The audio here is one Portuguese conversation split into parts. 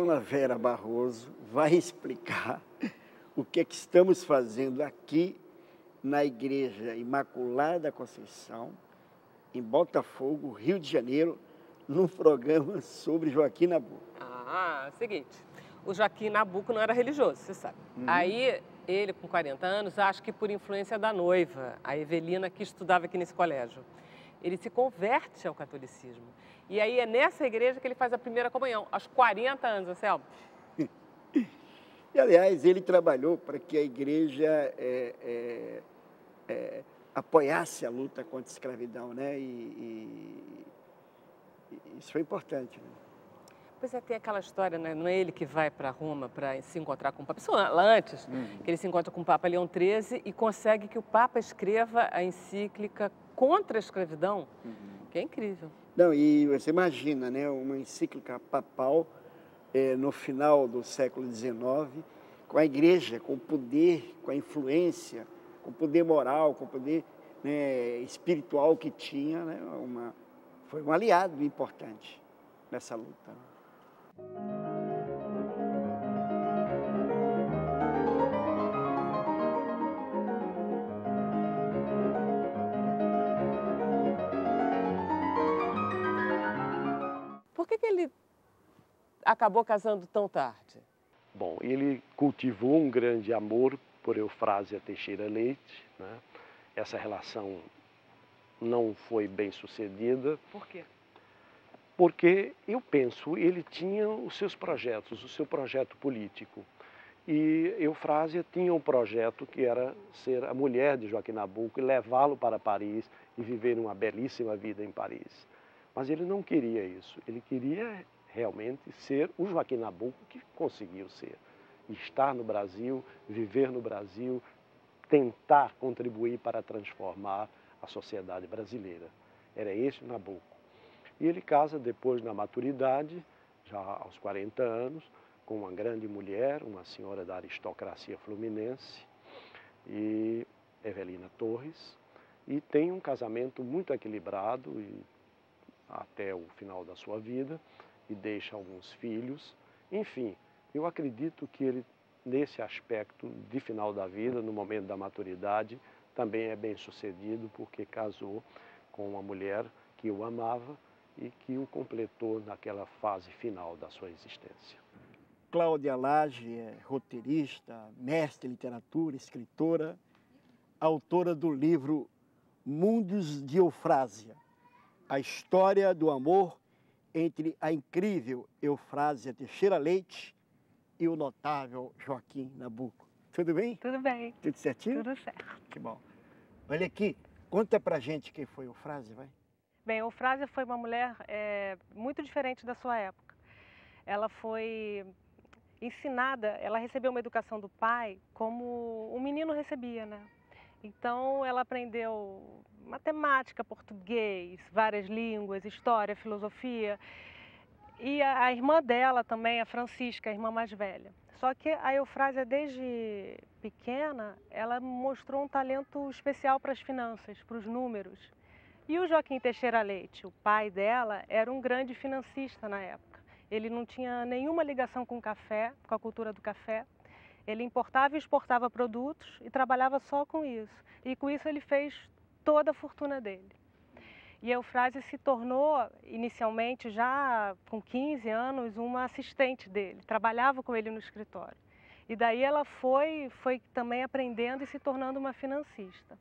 dona Vera Barroso vai explicar o que é que estamos fazendo aqui na Igreja Imaculada Conceição, em Botafogo, Rio de Janeiro, num programa sobre Joaquim Nabuco. Seguinte, o Joaquim Nabuco não era religioso, você sabe. Aí, ele com 40 anos, acho que por influência da noiva, a Evelina, que estudava aqui nesse colégio, ele se converte ao catolicismo. E aí é nessa igreja que ele faz a primeira comunhão, aos 40 anos, Anselmo. E, aliás, ele trabalhou para que a igreja apoiasse a luta contra a escravidão, né? E isso foi importante, né? Pois é, tem aquela história, né? Não é ele que vai para Roma para se encontrar com o Papa, isso lá antes, que ele se encontra com o Papa Leão XIII e consegue que o Papa escreva a encíclica contra a escravidão, que é incrível. Não, e você imagina, né? Uma encíclica papal no final do século XIX, com a igreja, com o poder, com a influência, com o poder moral, com o poder, né, espiritual que tinha, né? Foi um aliado importante nessa luta. Por que ele acabou casando tão tarde? Bom, ele cultivou um grande amor por Eufrásia Teixeira Leite, né? Essa relação não foi bem sucedida. Por quê? Porque, eu penso, ele tinha os seus projetos, o seu projeto político. E Eufrásia tinha um projeto que era ser a mulher de Joaquim Nabuco e levá-lo para Paris e viver uma belíssima vida em Paris. Mas ele não queria isso, ele queria realmente ser o Joaquim Nabuco que conseguiu ser. Estar no Brasil, viver no Brasil, tentar contribuir para transformar a sociedade brasileira. Era esse o Nabuco. E ele casa depois na maturidade, já aos 40 anos, com uma grande mulher, uma senhora da aristocracia fluminense, e Evelina Torres, e tem um casamento muito equilibrado até o final da sua vida, e deixa alguns filhos. Enfim, eu acredito que ele, nesse aspecto de final da vida, no momento da maturidade, também é bem sucedido, porque casou com uma mulher que o amava e que o completou naquela fase final da sua existência. Cláudia Lage é roteirista, mestre em literatura, escritora, autora do livro Mundos de Eufrásia, a história do amor entre a incrível Eufrásia Teixeira Leite e o notável Joaquim Nabuco. Tudo bem? Tudo bem. Tudo certinho? Tudo certo. Que bom. Olha aqui, conta pra gente quem foi Eufrásia, vai. Bem, Eufrásia foi uma mulher muito diferente da sua época. Ela foi ensinada, ela recebeu uma educação do pai como um menino recebia, né? Então ela aprendeu matemática, português, várias línguas, história, filosofia. E a irmã dela também, a Francisca, a irmã mais velha. Só que a Eufrásia, desde pequena, ela mostrou um talento especial para as finanças, para os números. E o Joaquim Teixeira Leite, o pai dela, era um grande financista na época. Ele não tinha nenhuma ligação com o café, com a cultura do café. Ele importava e exportava produtos e trabalhava só com isso. E com isso ele fez toda a fortuna dele. E a Eufrásia se tornou, inicialmente, já com 15 anos, uma assistente dele. Trabalhava com ele no escritório. E daí ela foi também aprendendo e se tornando uma financista.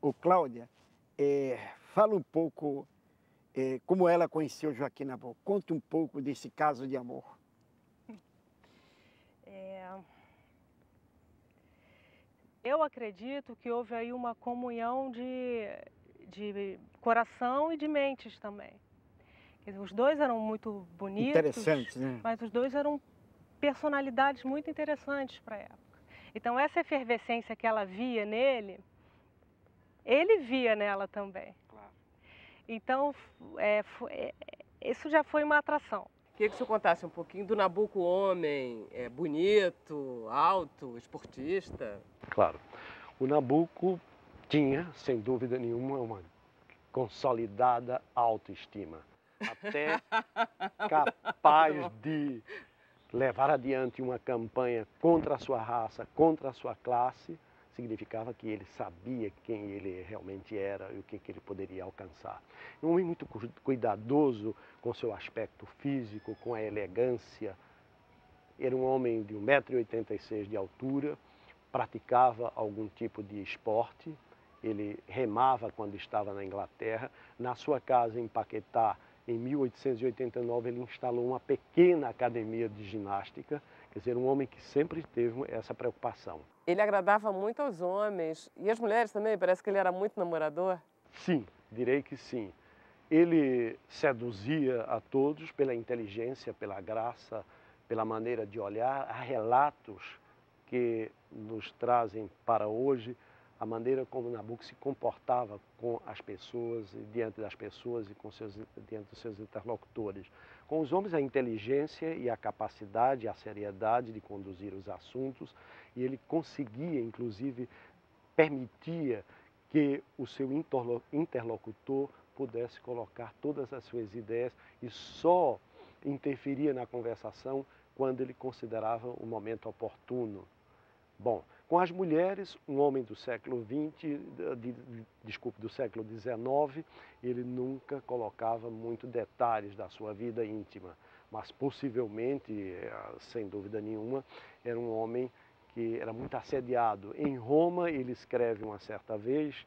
Ô, Cláudia, fala um pouco como ela conheceu Joaquim Nabuco. Conta um pouco desse caso de amor. Eu acredito que houve aí uma comunhão de coração e de mentes também. Quer dizer, os dois eram muito bonitos, Interessantes, né? mas os dois eram personalidades muito interessantes para a época. Então essa efervescência que ela via nele, ele via nela também. Claro. Então isso já foi uma atração. Queria que o senhor contasse um pouquinho do Nabuco homem, bonito, alto, esportista. Claro. O Nabuco tinha, sem dúvida nenhuma, uma consolidada autoestima. Até capaz de levar adiante uma campanha contra a sua raça, contra a sua classe, significava que ele sabia quem ele realmente era e o que ele poderia alcançar. Um homem muito cuidadoso com seu aspecto físico, com a elegância. Era um homem de 1,86 m de altura, praticava algum tipo de esporte. Ele remava quando estava na Inglaterra. Na sua casa em Paquetá, em 1889, ele instalou uma pequena academia de ginástica. Quer dizer, um homem que sempre teve essa preocupação. Ele agradava muito aos homens e às mulheres também, parece que ele era muito namorador. Sim, direi que sim. Ele seduzia a todos pela inteligência, pela graça, pela maneira de olhar. Há relatos que nos trazem para hoje a maneira como Nabuco se comportava com as pessoas, diante das pessoas e diante dos seus interlocutores. Com os homens, a inteligência e a capacidade, a seriedade de conduzir os assuntos, e ele conseguia, inclusive, permitia que o seu interlocutor pudesse colocar todas as suas ideias e só interferia na conversação quando ele considerava o momento oportuno. Bom, com as mulheres, um homem do século XX, do século XIX, ele nunca colocava muito detalhes da sua vida íntima, mas possivelmente, sem dúvida nenhuma, era um homem que era muito assediado. Em Roma, ele escreve uma certa vez,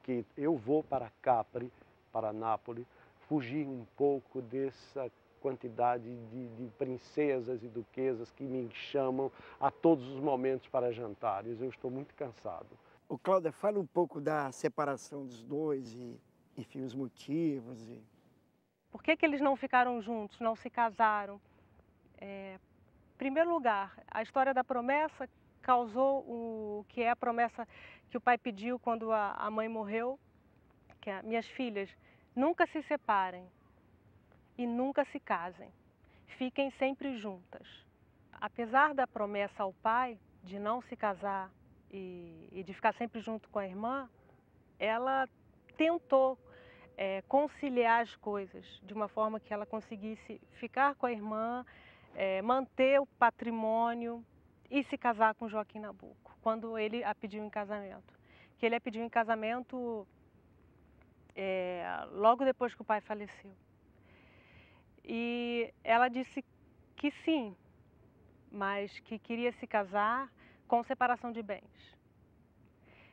que eu vou para Capri, para Nápoles, fugir um pouco dessa quantidade de princesas e duquesas que me chamam a todos os momentos para jantares. Eu estou muito cansado. O Cláudio, fala um pouco da separação dos dois e, enfim, os motivos. Por que eles não ficaram juntos, não se casaram? Em primeiro lugar, a história da promessa causou o que é a promessa que o pai pediu quando a mãe morreu, que é: minhas filhas, nunca se separem e nunca se casem, fiquem sempre juntas. Apesar da promessa ao pai de não se casar e de ficar sempre junto com a irmã, ela tentou conciliar as coisas de uma forma que ela conseguisse ficar com a irmã, manter o patrimônio e se casar com Joaquim Nabuco, quando ele a pediu em casamento. Que ele a pediu em casamento logo depois que o pai faleceu. E ela disse que sim, mas que queria se casar com separação de bens.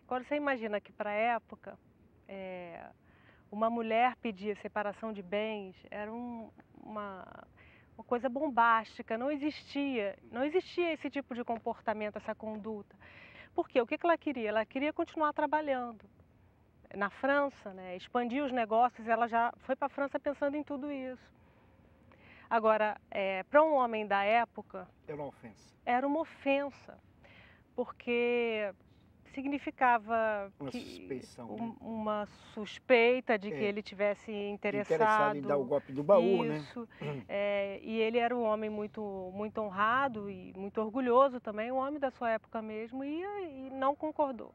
Agora você imagina que para a época, uma mulher pedir separação de bens era uma coisa bombástica, não existia esse tipo de comportamento, essa conduta. Por quê? O que ela queria? Ela queria continuar trabalhando. Na França, né, expandir os negócios, ela já foi para a França pensando em tudo isso. Agora, para um homem da época... Era uma ofensa. Era uma ofensa, porque significava uma suspeita de que ele tivesse interessado em dar o golpe do baú, isso, né? E ele era um homem muito, muito honrado e muito orgulhoso também, um homem da sua época mesmo, e não concordou.